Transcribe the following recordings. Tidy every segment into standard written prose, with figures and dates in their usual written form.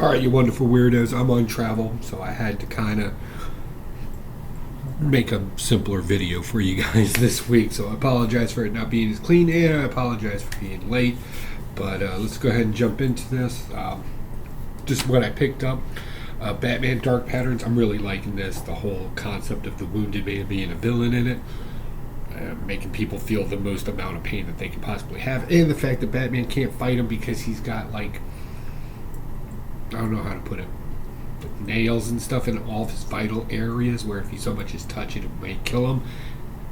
Alright, you wonderful weirdos. I'm on travel, so I had to kind of make a simpler video for you guys this week. So I apologize for it not being as clean, and I apologize for being late. But let's go ahead and jump into this. Just what I picked up. Batman Dark Patterns. I'm really liking this. The whole concept of the wounded man being a villain in it. Making people feel the most amount of pain that they can possibly have. And the fact that Batman can't fight him because he's got, like, I don't know how to put it, nails and stuff in all of his vital areas where if he so much as touch it, it may kill him.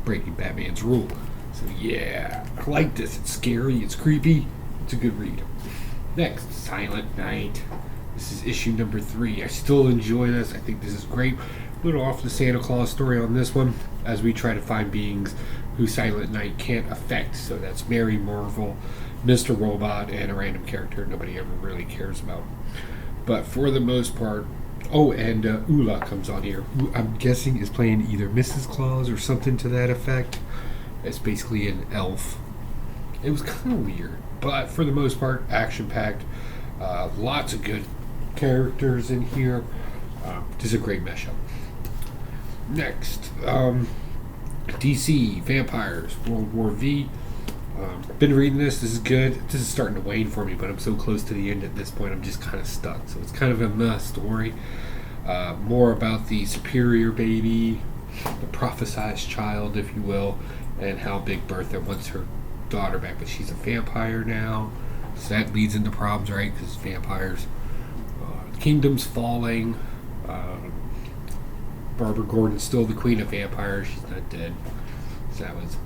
Breaking Batman's rule. So yeah, I like this. It's scary, it's creepy, it's a good read. Next, Silent Night. This is issue number 3. I still enjoy this. I think this is great. A little off the Santa Claus story on this one, as we try to find beings who Silent Night can't affect. So that's Mary Marvel, Mr. Robot, and a random character nobody ever really cares about. But for the most part, and Ula comes on here, who I'm guessing is playing either Mrs. Claus or something to that effect. It's basically an elf. It was kind of weird, but for the most part, action-packed. Lots of good characters in here. This is a great mashup. Next, DC Vampires World War V. Been reading this. This is good. This is starting to wane for me, but I'm so close to the end at this point. I'm just kind of stuck. So it's kind of a mess story. More about the superior baby, the prophesized child, if you will, and how Big Bertha wants her daughter back, but she's a vampire now. So that leads into problems, right? Because vampires. Kingdom's falling. Barbara Gordon's still the queen of vampires. She's not dead. So that's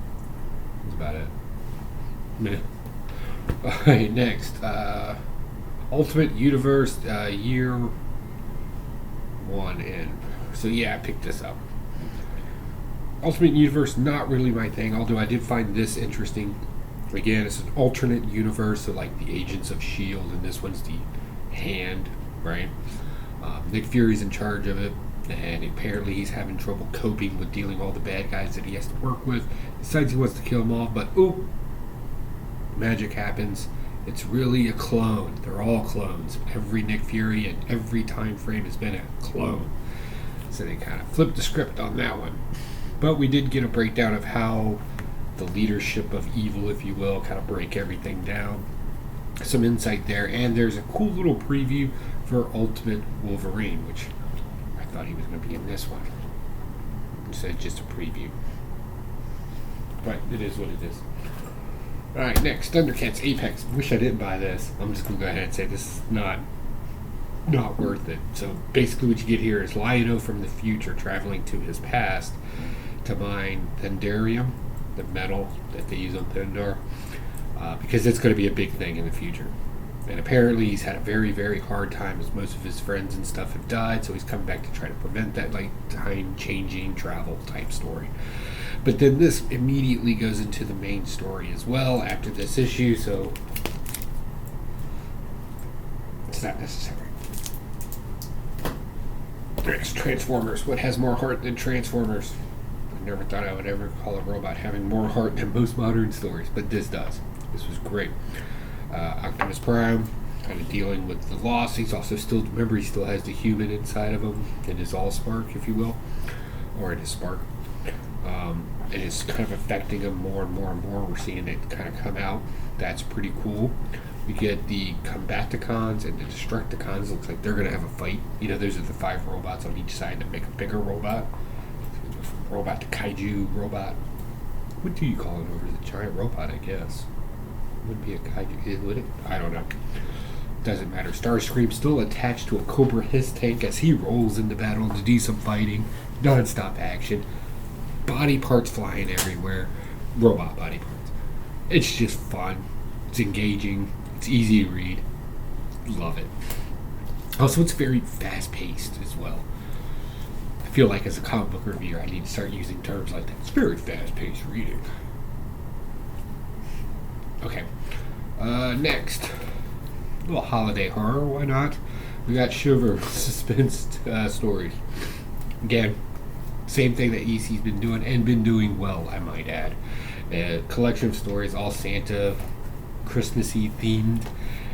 about it. Meh. Alright, next. Ultimate Universe, year 1 in. So yeah, I picked this up. Ultimate Universe, not really my thing, although I did find this interesting. Again, it's an alternate universe, so like the Agents of S.H.I.E.L.D., and this one's the Hand, right? Nick Fury's in charge of it, and apparently he's having trouble coping with dealing with all the bad guys that he has to work with. Decides he wants to kill them all, but oop, magic happens. It's really a clone. They're all clones. Every Nick Fury in every time frame has been a clone. So they kind of flipped the script on that one. But we did get a breakdown of how the leadership of evil, if you will, kind of break everything down. Some insight there, and there's a cool little preview for Ultimate Wolverine, which I thought he was going to be in this one instead of just a preview. But it is what it is. Alright, next, Thundercats Apex. Wish I didn't buy this. I'm just going to go ahead and say this is not worth it. So basically what you get here is Lion-O from the future traveling to his past to mine Thunderium, the metal that they use on Thundar, because it's going to be a big thing in the future. And apparently he's had a very, very hard time as most of his friends and stuff have died, so he's coming back to try to prevent that, like, time-changing travel type story. But then this immediately goes into the main story as well after this issue, so it's not necessary. Next, Transformers. What has more heart than Transformers? I never thought I would ever call a robot having more heart than most modern stories, but this does. This was great. Optimus Prime, kind of dealing with the loss. He's also still, remember, he still has the human inside of him in his Allspark, if you will, or in his Spark. And it's kind of affecting him more and more and more. We're seeing it kind of come out. That's pretty cool. We get the Combaticons and the Destructicons. Looks like they're going to have a fight. You know, those are the 5 robots on each side that make a bigger robot. From robot to kaiju robot. What do you call it over? The giant robot, I guess. Would be a kaiju, would it? I don't know. Doesn't matter. Starscream's still attached to a Cobra Hiss tank as he rolls into battle to do some fighting. Non-stop action. Body parts flying everywhere. Robot body parts. It's just fun. It's engaging. It's easy to read. Love it. Also, it's very fast-paced as well. I feel like as a comic book reviewer, I need to start using terms like that. It's very fast-paced reading. Okay. Next. A little holiday horror, why not? We got Shiver suspense stories. Again, same thing that EC's been doing, and been doing well, I might add. A collection of stories, all Santa, Christmassy themed,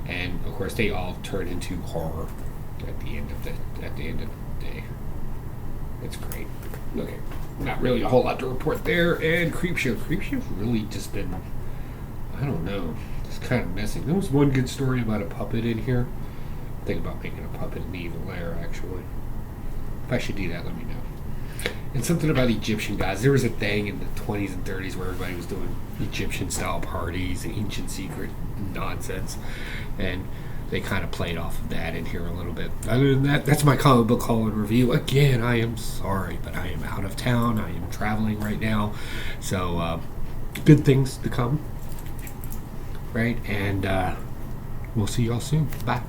and of course they all turn into horror. at the end of the day. It's great. Okay, not really a whole lot to report there. And Creepshow. Creepshow's really just been, I don't know, just kind of messing. There was one good story about a puppet in here. I'm thinking about making a puppet in the Evil Lair, actually. If I should do that, let me know. And something about Egyptian gods. There was a thing in the 20s and 30s where everybody was doing Egyptian-style parties, ancient secret nonsense, and they kind of played off of that in here a little bit. Other than that, that's my comic book haul and review. Again, I am sorry, but I am out of town. I am traveling right now. So, good things to come. Right? And we'll see y'all soon. Bye.